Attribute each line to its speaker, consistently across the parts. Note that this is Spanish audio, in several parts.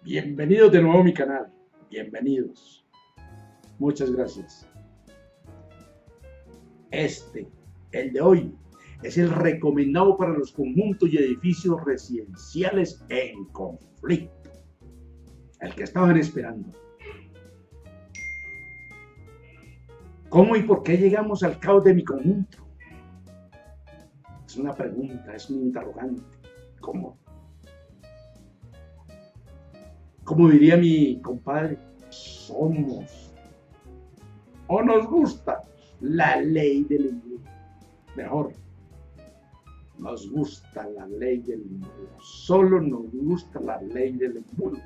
Speaker 1: Bienvenidos de nuevo a mi canal. Bienvenidos. Muchas gracias. El de hoy, es el recomendado para los conjuntos y edificios residenciales en conflicto. El que estaban esperando. ¿Cómo y por qué llegamos al caos de mi conjunto? Es una pregunta, es un interrogante. ¿Cómo? Como diría mi compadre, somos o nos gusta la ley del embudo. Mejor, nos gusta la ley del embudo. Solo nos gusta la ley del embudo.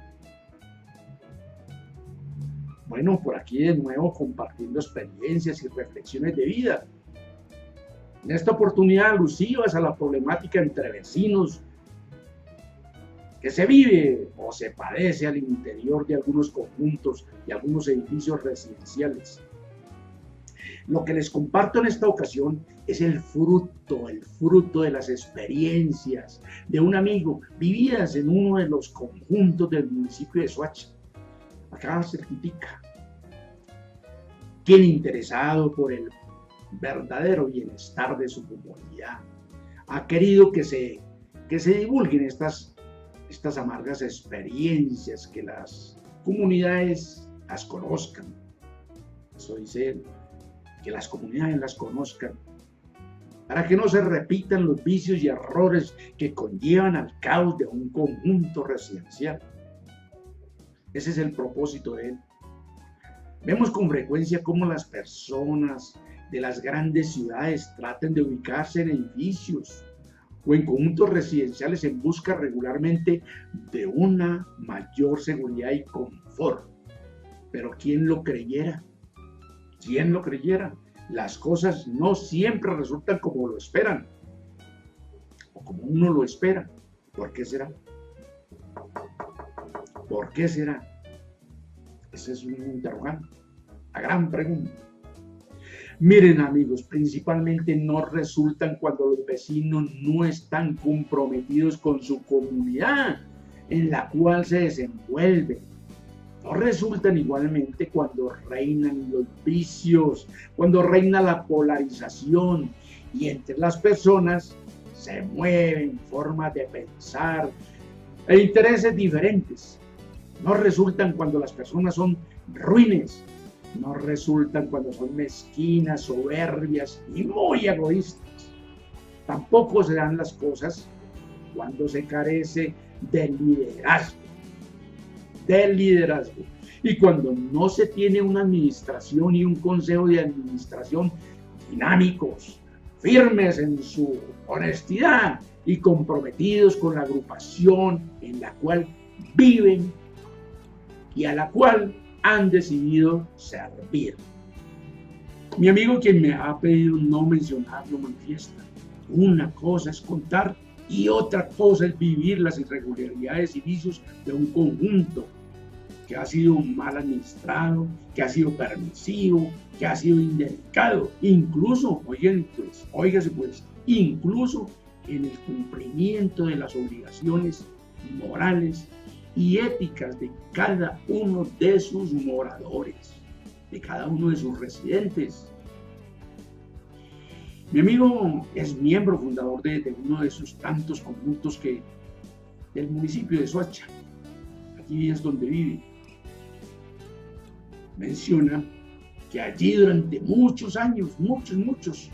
Speaker 1: Bueno, por aquí de nuevo compartiendo experiencias y reflexiones de vida. En esta oportunidad alusivas a la problemática entre vecinos que se vive o se padece al interior de algunos conjuntos y algunos edificios residenciales. Lo que les comparto en esta ocasión es el fruto de las experiencias de un amigo vividas en uno de los conjuntos del municipio de Soacha, acá cerquitica, quien interesado por el verdadero bienestar de su comunidad ha querido que se divulguen estas amargas experiencias, que las comunidades las conozcan. Eso dice él, que las comunidades las conozcan, para que no se repitan los vicios y errores que conllevan al caos de un conjunto residencial. Ese es el propósito de él. Vemos con frecuencia cómo las personas de las grandes ciudades tratan de ubicarse en edificios o en conjuntos residenciales en busca regularmente de una mayor seguridad y confort. Pero ¿quién lo creyera? ¿Quién lo creyera? Las cosas no siempre resultan como lo esperan o como uno lo espera. ¿Por qué será? ¿Por qué será? Ese es un interrogante, la gran pregunta. Miren, amigos, principalmente no resultan cuando los vecinos no están comprometidos con su comunidad en la cual se desenvuelven. No resultan igualmente cuando reinan los vicios, cuando reina la polarización y entre las personas se mueven formas de pensar e intereses diferentes. No resultan cuando las personas son ruines. No resultan cuando son mezquinas, soberbias y muy egoístas. Tampoco se dan las cosas cuando se carece de liderazgo. Y cuando no se tiene una administración y un consejo de administración dinámicos, firmes en su honestidad y comprometidos con la agrupación en la cual viven y a la cual han decidido servir. Mi amigo, quien me ha pedido no mencionarlo, manifiesta: una cosa es contar y otra cosa es vivir las irregularidades y vicios de un conjunto que ha sido mal administrado, que ha sido permisivo, que ha sido indelicado, incluso, óigase pues, incluso en el cumplimiento de las obligaciones morales y éticas de cada uno de sus moradores, de cada uno de sus residentes. Mi amigo es miembro fundador de uno de esos tantos conjuntos del municipio de Soacha. Aquí es donde vive. Menciona que allí durante muchos años, muchos,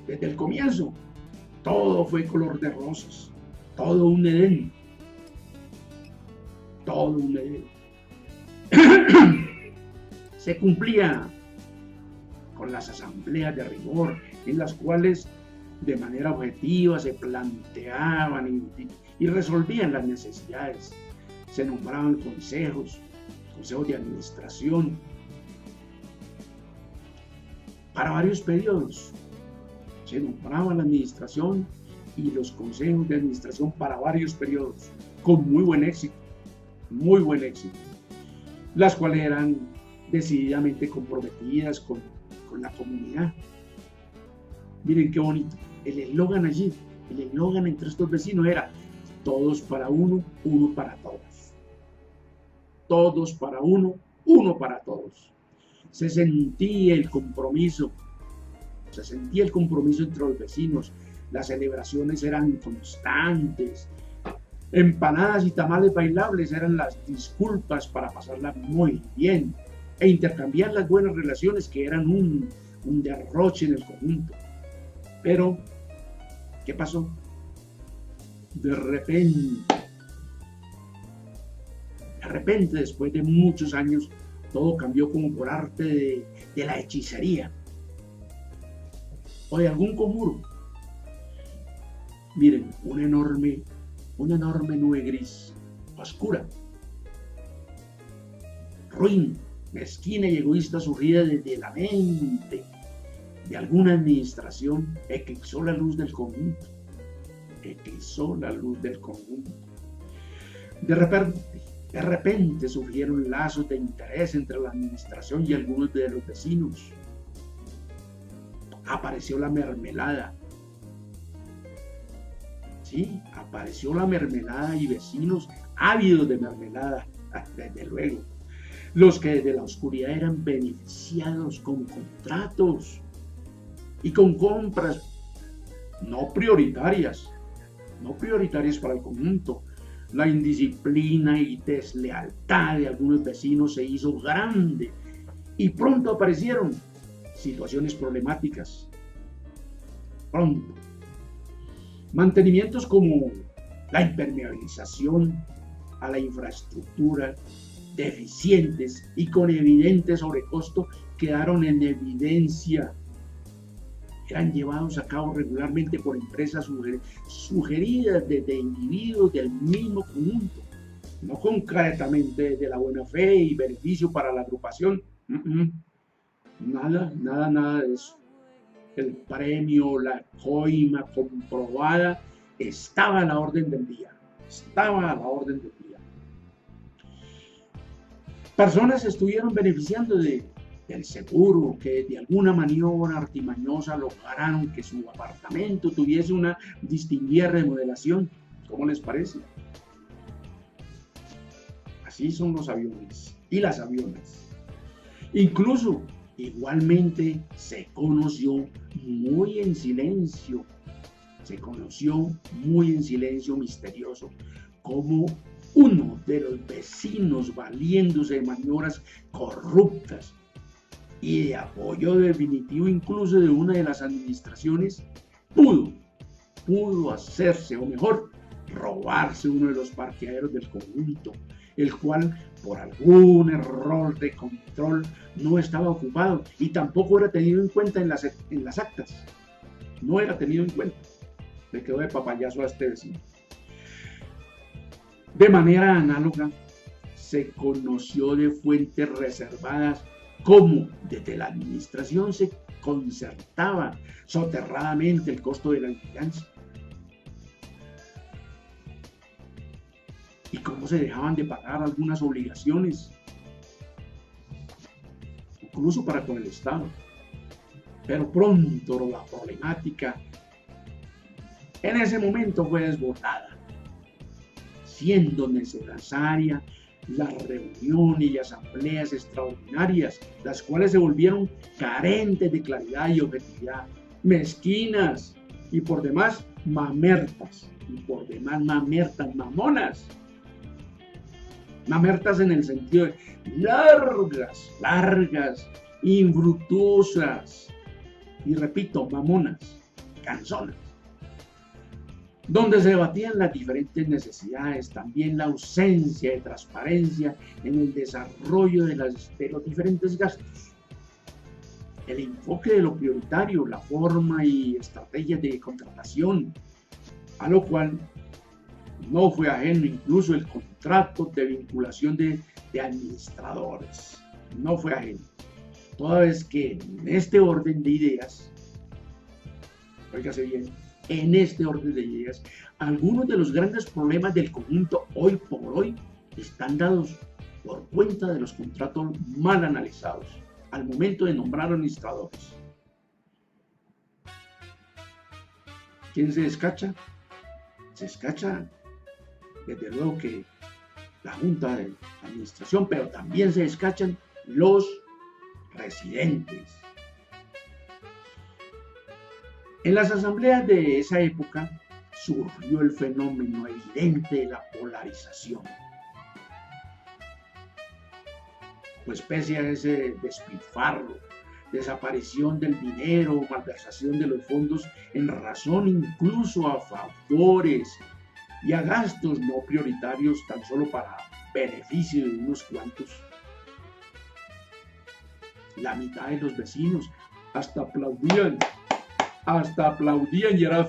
Speaker 1: desde el comienzo, todo fue color de rosas, todo un Edén. Todo un Edén. Se cumplía con las asambleas de rigor, en las cuales de manera objetiva se planteaban y resolvían las necesidades. Se nombraban consejos de administración para varios periodos. Se nombraba la administración y los consejos de administración para varios periodos, con muy buen éxito, las cuales eran decididamente comprometidas con la comunidad. Miren qué bonito, el eslogan allí, el eslogan entre estos vecinos era: todos para uno, uno para todos. todos para uno, uno para todos. Se sentía el compromiso entre los vecinos, las celebraciones eran constantes, empanadas y tamales bailables eran las disculpas para pasarla muy bien e intercambiar las buenas relaciones que eran un derroche en el conjunto. Pero, ¿qué pasó? De repente, después de muchos años, todo cambió como por arte de la hechicería o de algún conjuro. Miren, una enorme nube gris, oscura, ruin, mezquina y egoísta, surgida desde la mente de alguna administración, eclipsó la luz del conjunto. De repente surgieron lazos de interés entre la administración y algunos de los vecinos. Apareció la mermelada. Sí, apareció la mermelada y vecinos ávidos de mermelada, desde luego. Los que desde la oscuridad eran beneficiados con contratos y con compras no prioritarias para el conjunto. La indisciplina y deslealtad de algunos vecinos se hizo grande y pronto aparecieron situaciones problemáticas. Pronto. Mantenimientos como la impermeabilización a la infraestructura, deficientes y con evidente sobrecosto, quedaron en evidencia. Eran llevados a cabo regularmente por empresas sugeridas desde individuos del mismo conjunto, no concretamente de la buena fe y beneficio para la agrupación. Nada de eso. El premio, la coima comprobada estaba a la orden del día. Personas estuvieron beneficiando del seguro, que de alguna maniobra artimañosa lograron que su apartamento tuviese una distinguida remodelación. ¿Cómo les parece? Así son los aviones y las avionas. Incluso, igualmente, se conoció muy en silencio misterioso, como uno de los vecinos, valiéndose de maniobras corruptas y de apoyo definitivo incluso de una de las administraciones, pudo hacerse, o mejor, robarse uno de los parqueaderos del conjunto, el cual por algún error de control no estaba ocupado y tampoco era tenido en cuenta en las actas. No era tenido en cuenta. Le quedó de papayazo a este vecino. De manera análoga, se conoció de fuentes reservadas cómo desde la administración se concertaba soterradamente el costo de la vigilancia y cómo se dejaban de pagar algunas obligaciones, incluso para con el Estado. Pero pronto la problemática en ese momento fue desbordada, siendo necesaria las reuniones y asambleas extraordinarias, las cuales se volvieron carentes de claridad y objetividad, mezquinas y por demás mamertas, mamonas. Mamertas en el sentido de largas, infructuosas y repito, mamonas, canzonas, donde se debatían las diferentes necesidades, también la ausencia de transparencia en el desarrollo de los diferentes gastos, el enfoque de lo prioritario, la forma y estrategias de contratación, a lo cual no fue ajeno incluso el contrato de vinculación de administradores, no fue ajeno, toda vez que en este orden de ideas, óigase bien, en este orden de ideas, algunos de los grandes problemas del conjunto hoy por hoy están dados por cuenta de los contratos mal analizados al momento de nombrar administradores. ¿Quién se descacha? Se descacha, desde luego, que la junta de administración, pero también se descachan los residentes. En las asambleas de esa época surgió el fenómeno evidente de la polarización. Pues pese a ese despilfarro, desaparición del dinero, malversación de los fondos, en razón incluso a favores y a gastos no prioritarios tan solo para beneficio de unos cuantos, la mitad de los vecinos hasta aplaudían y eran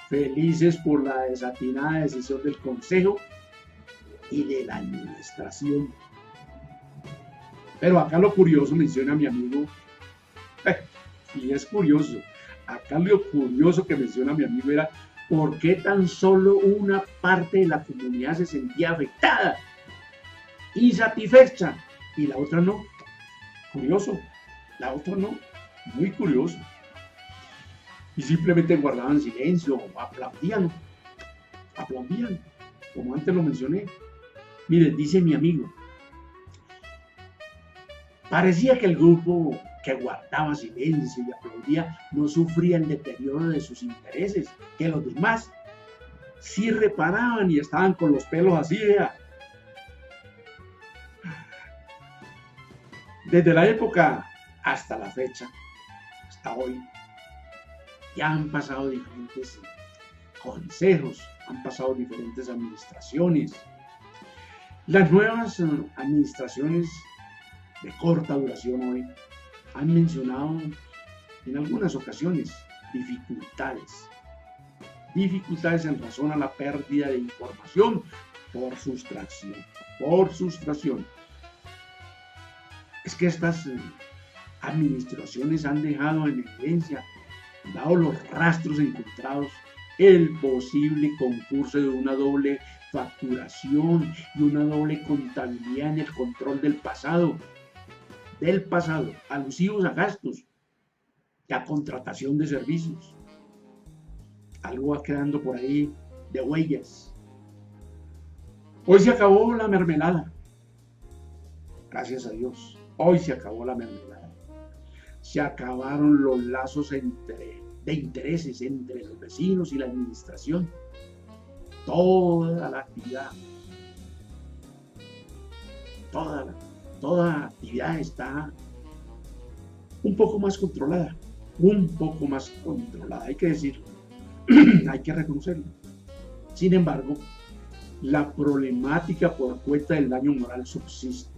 Speaker 1: felices por la desatinada decisión del consejo y de la administración. Pero acá lo curioso, menciona mi amigo, y es curioso, acá lo curioso que menciona mi amigo era por qué tan solo una parte de la comunidad se sentía afectada, insatisfecha, y la otra no. Curioso, la otra no, muy curioso. Y simplemente guardaban silencio o aplaudían, como antes lo mencioné. Mire, dice mi amigo, parecía que el grupo que guardaba silencio y aplaudía no sufría el deterioro de sus intereses, que los demás sí reparaban y estaban con los pelos así, vea. Desde la época hasta la fecha, hasta hoy, ya han pasado diferentes consejos, han pasado diferentes administraciones. Las nuevas administraciones de corta duración hoy han mencionado en algunas ocasiones dificultades en razón a la pérdida de información por sustracción. Es que estas administraciones han dejado en evidencia, dado los rastros encontrados, el posible concurso de una doble facturación y una doble contabilidad en el control del pasado, alusivos a gastos y a contratación de servicios. Algo va quedando por ahí de huellas. Hoy se acabó la mermelada. Gracias a Dios. Hoy se acabó la mermelada. Se acabaron los lazos de intereses entre los vecinos y la administración. Toda la actividad, toda actividad está un poco más controlada, hay que decirlo, hay que reconocerlo. Sin embargo, la problemática por cuenta del daño moral subsiste.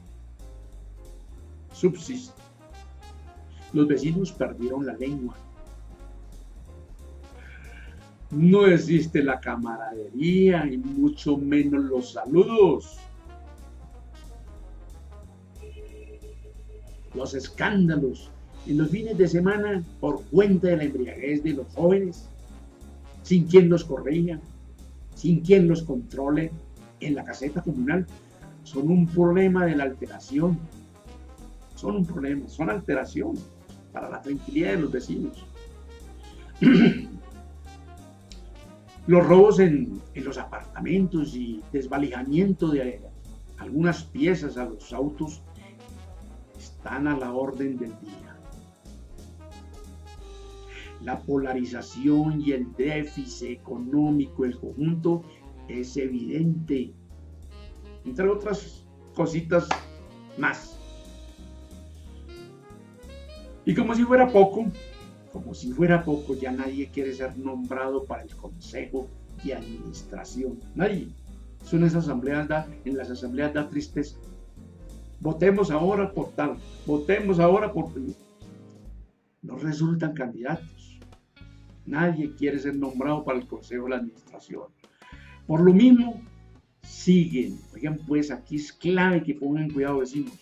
Speaker 1: Los vecinos perdieron la lengua. No existe la camaradería y mucho menos los saludos. Los escándalos en los fines de semana por cuenta de la embriaguez de los jóvenes, sin quien los corrija, sin quien los controle en la caseta comunal, son un problema de la alteración. Son alteración para la tranquilidad de los vecinos. Los robos en los apartamentos y desvalijamiento de algunas piezas a los autos están a la orden del día. La polarización y el déficit económico del conjunto es evidente, entre otras cositas más. Y como si fuera poco, ya nadie quiere ser nombrado para el consejo de administración. Nadie. Eso en las asambleas da tristeza. Votemos ahora por tal, votemos ahora por... No resultan candidatos. Nadie quiere ser nombrado para el consejo de la administración. Por lo mismo, siguen. Oigan, pues aquí es clave que pongan cuidado, vecinos.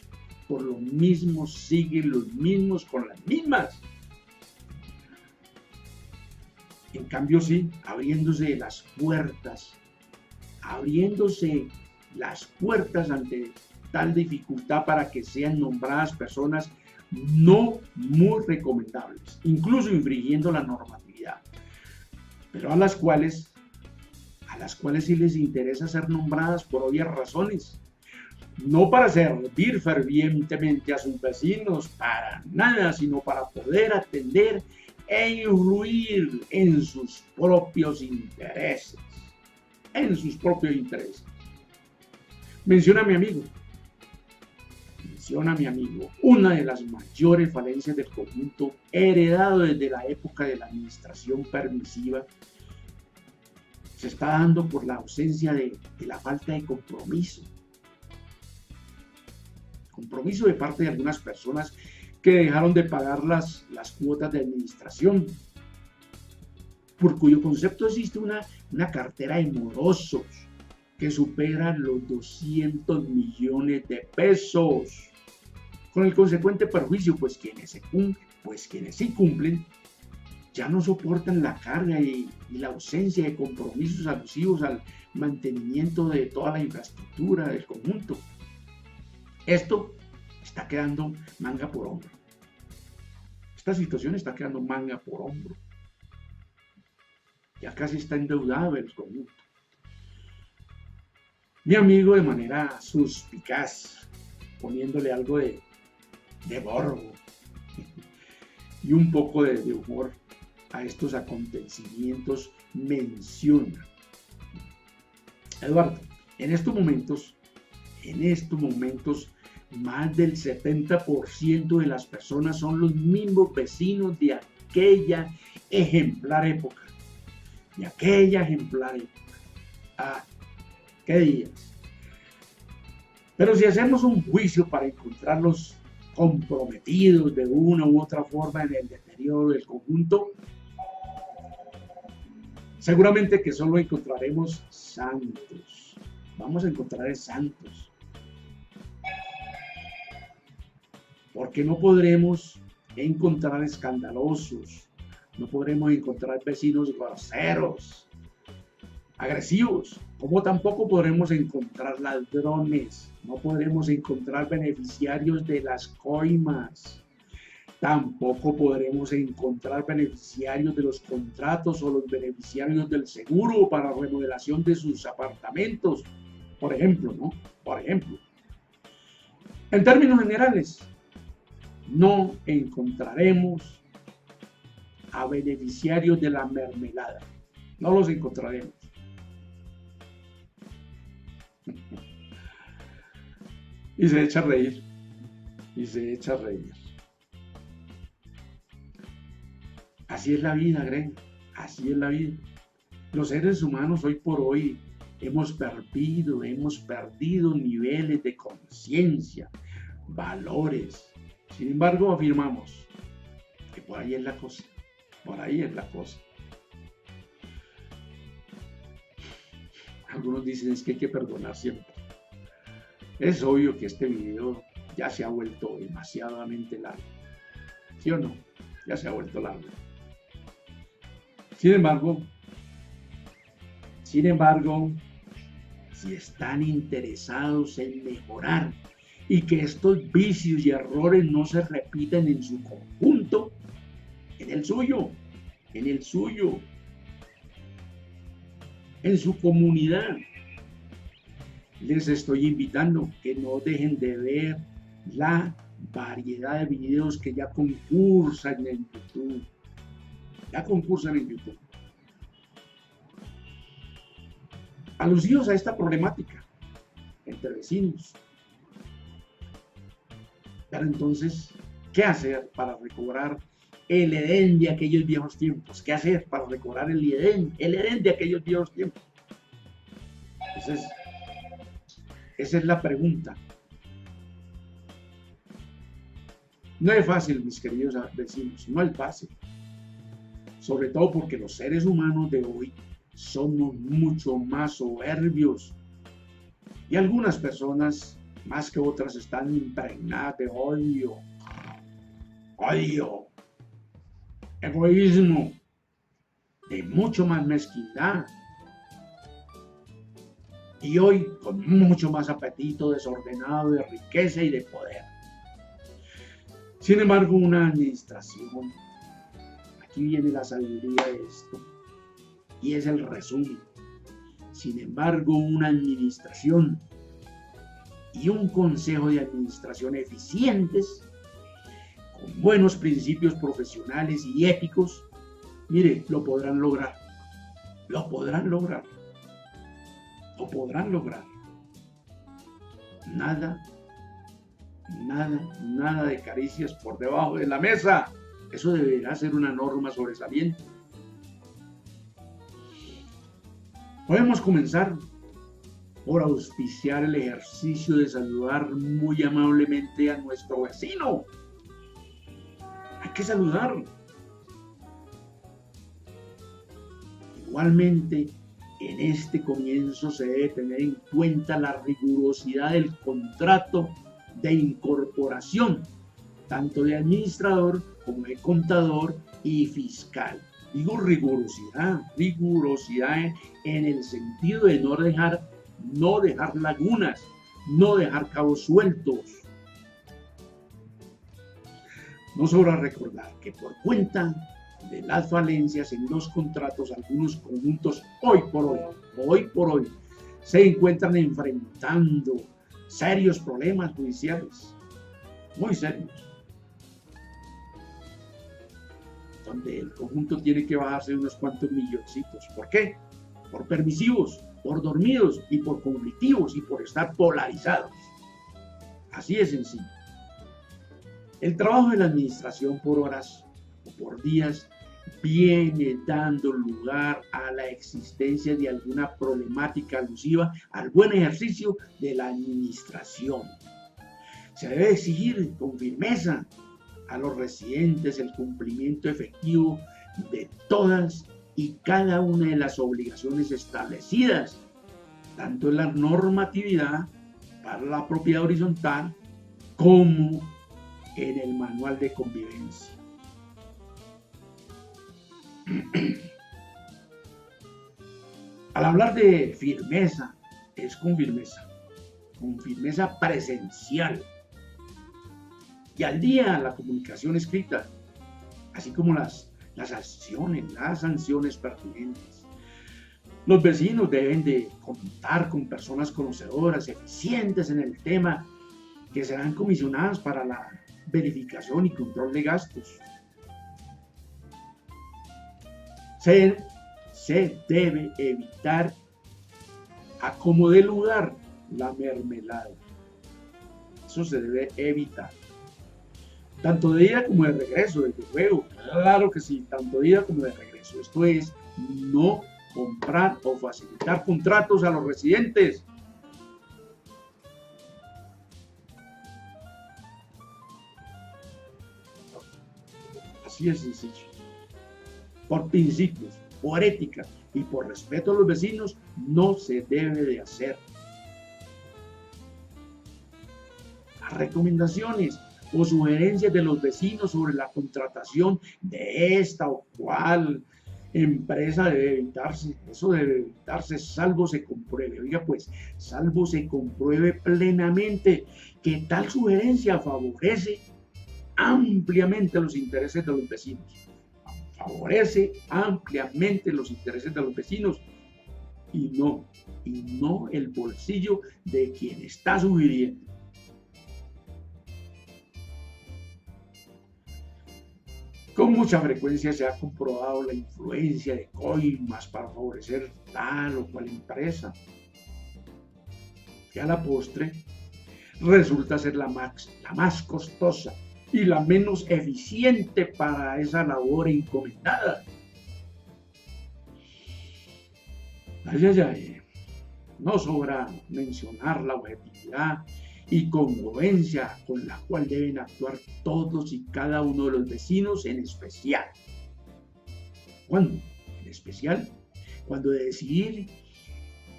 Speaker 1: Por lo mismo, siguen los mismos con las mismas. En cambio, sí, abriéndose las puertas ante tal dificultad para que sean nombradas personas no muy recomendables, incluso infringiendo la normatividad, pero a las cuales las cuales sí les interesa ser nombradas por obvias razones, no para servir fervientemente a sus vecinos, para nada, sino para poder atender e influir en sus propios intereses, Menciona mi amigo, una de las mayores falencias del conjunto, heredado desde la época de la administración permisiva, se está dando por la ausencia de la falta de compromiso de parte de algunas personas que dejaron de pagar las cuotas de administración, por cuyo concepto existe una cartera de morosos que supera los 200 millones de pesos, con el consecuente perjuicio, pues quienes sí cumplen, ya no soportan la carga y la ausencia de compromisos alusivos al mantenimiento de toda la infraestructura del conjunto. Esto está quedando manga por hombro. Esta situación está quedando manga por hombro. Ya casi está endeudado el conjunto. Mi amigo, de manera suspicaz, poniéndole algo de morbo y un poco de humor a estos acontecimientos, menciona: Eduardo, en estos momentos, más del 70% de las personas son los mismos vecinos de aquella ejemplar época. Ah, qué días. Pero si hacemos un juicio para encontrarlos comprometidos de una u otra forma en el deterioro del conjunto, seguramente que solo encontraremos santos. Vamos a encontrar santos. Porque no podremos encontrar escandalosos, no podremos encontrar vecinos groseros, agresivos, como tampoco podremos encontrar ladrones, no podremos encontrar beneficiarios de las coimas, tampoco podremos encontrar beneficiarios de los contratos o los beneficiarios del seguro para remodelación de sus apartamentos, por ejemplo, ¿no? En términos generales, no encontraremos a beneficiarios de la mermelada. No los encontraremos. Y se echa a reír. Así es la vida, Greg. Así es la vida. Los seres humanos hoy por hoy hemos perdido niveles de conciencia, valores. Sin embargo, afirmamos que por ahí es la cosa. Algunos dicen es que hay que perdonar siempre. Es obvio que este video ya se ha vuelto demasiadamente largo. ¿Sí o no? Ya se ha vuelto largo. Sin embargo, si están interesados en mejorar y que estos vicios y errores no se repitan en su conjunto, en el suyo, en su comunidad, les estoy invitando que no dejen de ver la variedad de videos que ya concursan en YouTube. Alusivos a esta problemática entre vecinos. Pero entonces, ¿qué hacer para recobrar el Edén de aquellos viejos tiempos? ¿Qué hacer para recobrar el Edén de aquellos viejos tiempos? Esa es la pregunta. No es fácil, mis queridos vecinos, no es fácil. Sobre todo porque los seres humanos de hoy somos mucho más soberbios. Y algunas personas, más que otras, están impregnadas de odio, egoísmo, de mucho más mezquindad. Y hoy con mucho más apetito desordenado de riqueza y de poder. Sin embargo, una administración, aquí viene la sabiduría de esto, y es el resumen. Sin embargo, una administración y un consejo de administración eficientes, con buenos principios profesionales y éticos, mire, lo podrán lograr. Lo podrán lograr. Lo podrán lograr. Nada de caricias por debajo de la mesa. Eso deberá ser una norma sobresaliente. Podemos comenzar por auspiciar el ejercicio de saludar muy amablemente a nuestro vecino. Hay que saludar. Igualmente, en este comienzo se debe tener en cuenta la rigurosidad del contrato de incorporación, tanto de administrador como de contador y fiscal. Digo rigurosidad en el sentido de no dejar lagunas, no dejar cabos sueltos. No sobra recordar que por cuenta de las falencias en los contratos, algunos conjuntos hoy por hoy, se encuentran enfrentando serios problemas judiciales, muy serios, donde el conjunto tiene que bajarse unos cuantos milloncitos. ¿Por qué? Por permisivos, por dormidos y por conflictivos y por estar polarizados. Así de sencillo. El trabajo de la administración por horas o por días viene dando lugar a la existencia de alguna problemática alusiva al buen ejercicio de la administración. Se debe exigir con firmeza a los residentes el cumplimiento efectivo de todas y cada una de las obligaciones establecidas, tanto en la normatividad para la propiedad horizontal como en el manual de convivencia. Al hablar de firmeza, es con firmeza presencial y al día la comunicación escrita, así como las sanciones pertinentes. Los vecinos deben de contar con personas conocedoras, eficientes en el tema, que serán comisionadas para la verificación y control de gastos. Se debe evitar a como dé lugar la mermelada. Eso se debe evitar. Tanto de ida como de regreso, desde luego. Claro que sí, tanto de ida como de regreso. Esto es no comprar o facilitar contratos a los residentes. Así es sencillo. Por principios, por ética y por respeto a los vecinos, no se debe de hacer. Las recomendaciones o sugerencias de los vecinos sobre la contratación de esta o cual empresa debe evitarse. Eso debe evitarse salvo se compruebe. Oiga pues, salvo se compruebe plenamente que tal sugerencia favorece ampliamente los intereses de los vecinos. Favorece ampliamente los intereses de los vecinos y no el bolsillo de quien está sugiriendo. Con mucha frecuencia se ha comprobado la influencia de coimas para favorecer tal o cual empresa, que a la postre resulta ser la más costosa y la menos eficiente para esa labor encomendada. No sobra mencionar la objetividad y congruencia con la cual deben actuar todos y cada uno de los vecinos en especial. ¿Cuándo? En especial, cuando de decidir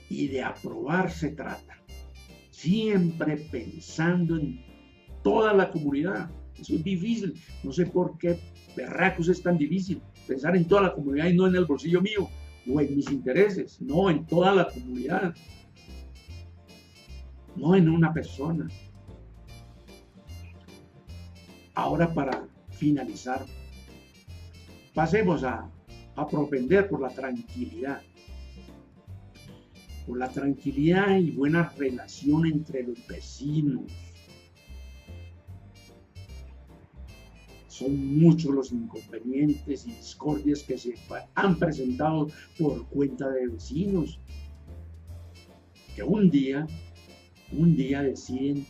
Speaker 1: y de aprobar se trata. Siempre pensando en toda la comunidad. Eso es difícil. No sé por qué berracos es tan difícil pensar en toda la comunidad y no en el bolsillo mío o en mis intereses. No, en toda la comunidad. No en una persona. Ahora, para finalizar, pasemos a propender por la tranquilidad. por la tranquilidad y buena relación entre los vecinos. Son muchos los inconvenientes y discordias que se han presentado por cuenta de vecinos que un día deciden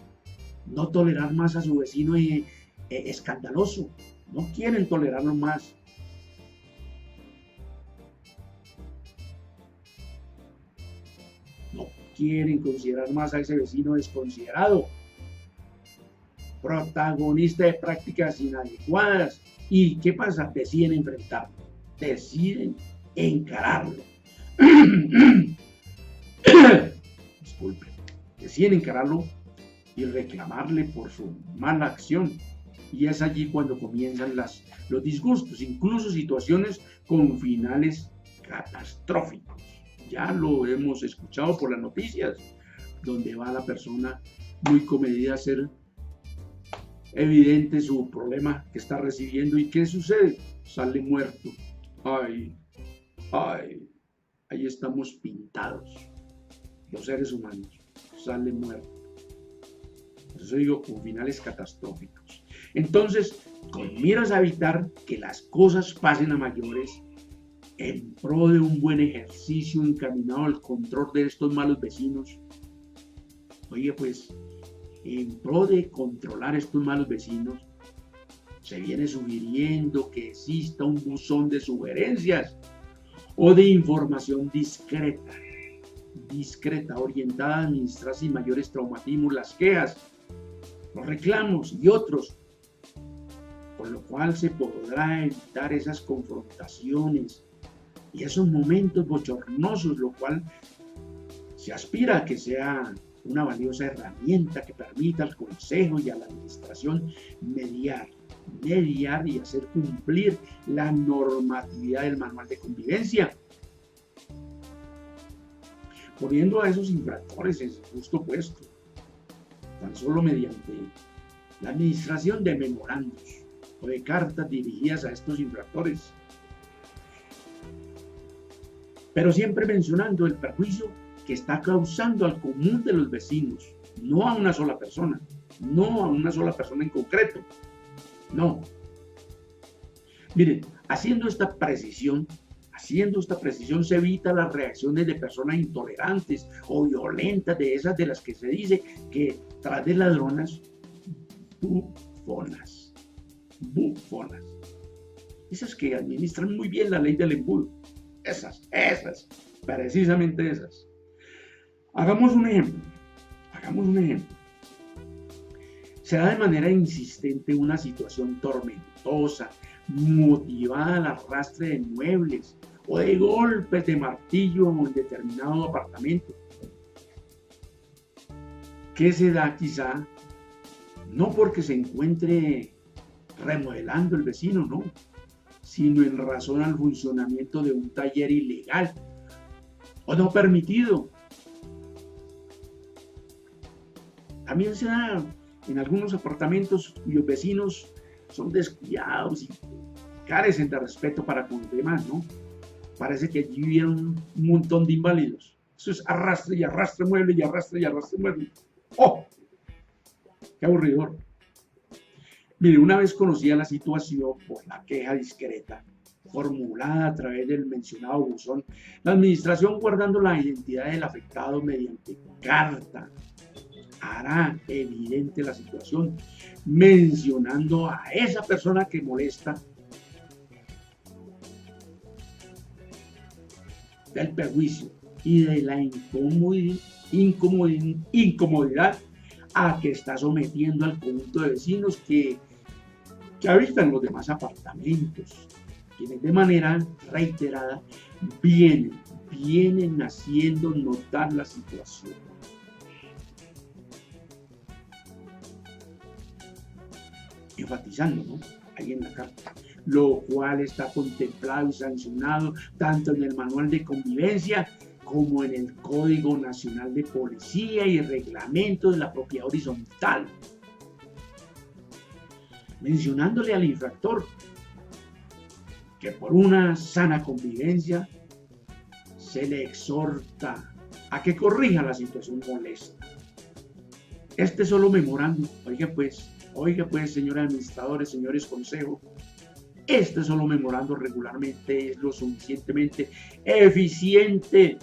Speaker 1: no tolerar más a su vecino escandaloso, no quieren tolerarlo más. No quieren considerar más a ese vecino desconsiderado, protagonista de prácticas inadecuadas. ¿Y qué pasa? Deciden enfrentarlo, deciden encararlo. Disculpe, deciden encararlo y reclamarle por su mala acción. Y es allí cuando comienzan los disgustos, incluso situaciones con finales catastróficos. Ya lo hemos escuchado por las noticias, donde va la persona muy comedida a hacer evidente su problema que está recibiendo. ¿Y qué sucede? Sale muerto. Ay, ahí estamos pintados, los seres humanos. Sale muerto. Por eso digo, con finales catastróficos. Entonces, con miras a evitar que las cosas pasen a mayores, en pro de un buen ejercicio encaminado al control de estos malos vecinos, oye, pues, en pro de controlar estos malos vecinos, se viene sugiriendo que exista un buzón de sugerencias o de información discreta, orientada a administrar sin mayores traumatismos las quejas, los reclamos y otros, con lo cual se podrá evitar esas confrontaciones y esos momentos bochornosos, lo cual se aspira a que sea una valiosa herramienta que permita al Consejo y a la Administración mediar y hacer cumplir la normatividad del Manual de Convivencia, poniendo a esos infractores en su justo puesto, tan solo mediante la administración de memorandos o de cartas dirigidas a estos infractores, pero siempre mencionando el perjuicio que está causando al común de los vecinos, no a una sola persona, no a una sola persona en concreto, no. Miren, haciendo esta precisión se evita las reacciones de personas intolerantes o violentas, de esas de las que se dice que tras de ladronas, bufonas, esas que administran muy bien la ley del embudo, esas, precisamente esas. Hagamos un ejemplo. Se da de manera insistente una situación tormentosa, motivada al arrastre de muebles o de golpes de martillo en determinado apartamento. ¿Qué se da quizá? No porque se encuentre remodelando el vecino, no, sino en razón al funcionamiento de un taller ilegal o no permitido. También se da en algunos apartamentos cuyos vecinos son descuidados y carecen de respeto para con los demás, ¿no? Parece que allí vivieron un montón de inválidos. Eso es arrastre y arrastre mueble y arrastre y arrastre mueble. ¡Oh! ¡Qué aburridor! Mire, una vez conocía la situación por la queja discreta formulada a través del mencionado buzón, la administración, guardando la identidad del afectado mediante carta, hará evidente la situación, mencionando a esa persona que molesta del perjuicio y de la incomodidad a que está sometiendo al conjunto de vecinos que habitan los demás apartamentos, quienes de manera reiterada vienen haciendo notar la situación. Enfatizando, ¿no?, ahí en la carta, lo cual está contemplado y sancionado tanto en el Manual de Convivencia como en el Código Nacional de Policía y el Reglamento de la Propiedad Horizontal, mencionándole al infractor que por una sana convivencia se le exhorta a que corrija la situación molesta. Este solo memorando, oiga pues, señores administradores, señores consejos, este solo memorando regularmente es lo suficientemente eficiente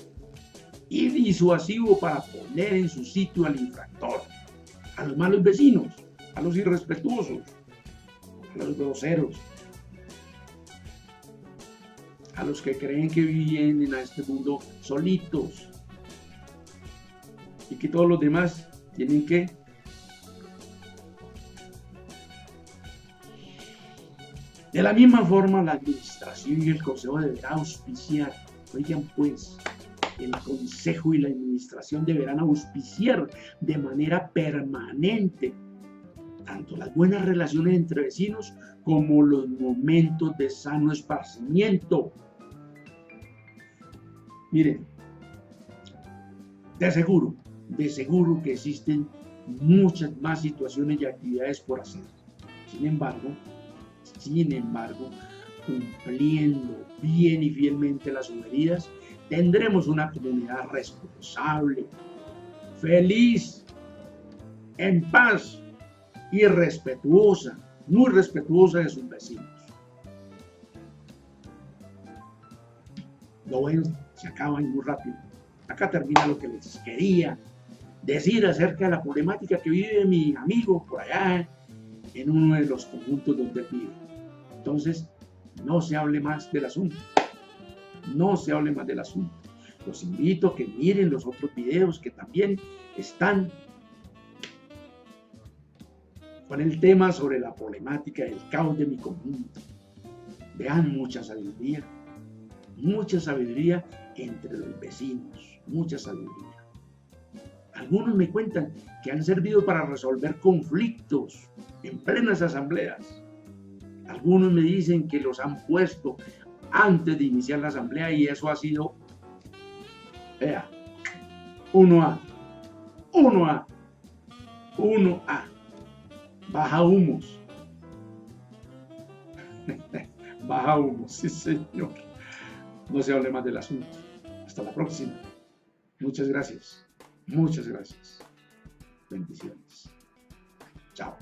Speaker 1: y disuasivo para poner en su sitio al infractor, a los malos vecinos, a los irrespetuosos, a los groseros, a los que creen que viven a este mundo solitos y que todos los demás tienen que de la misma forma la administración y el consejo deberá auspiciar, oigan pues, el consejo y la administración deberán auspiciar de manera permanente tanto las buenas relaciones entre vecinos como los momentos de sano esparcimiento. Miren, de seguro que existen muchas más situaciones y actividades por hacer. Sin embargo, cumpliendo bien y fielmente las sugeridas, tendremos una comunidad responsable, feliz, en paz y respetuosa, muy respetuosa de sus vecinos. Lo bueno se acaba muy rápido. Acá termina lo que les quería decir acerca de la problemática que vive mi amigo por allá en uno de los conjuntos donde vive. Entonces, no se hable más del asunto. No se hable más del asunto. Los invito a que miren los otros videos que también están con el tema sobre la problemática del caos de mi conjunto. Vean mucha sabiduría entre los vecinos, mucha sabiduría. Algunos me cuentan que han servido para resolver conflictos en plenas asambleas. Algunos me dicen que los han puesto antes de iniciar la asamblea y eso ha sido, vea, 1A, baja humos. Baja humos, sí señor. No se hable más del asunto. Hasta la próxima. Muchas gracias. Muchas gracias. Bendiciones. Chao.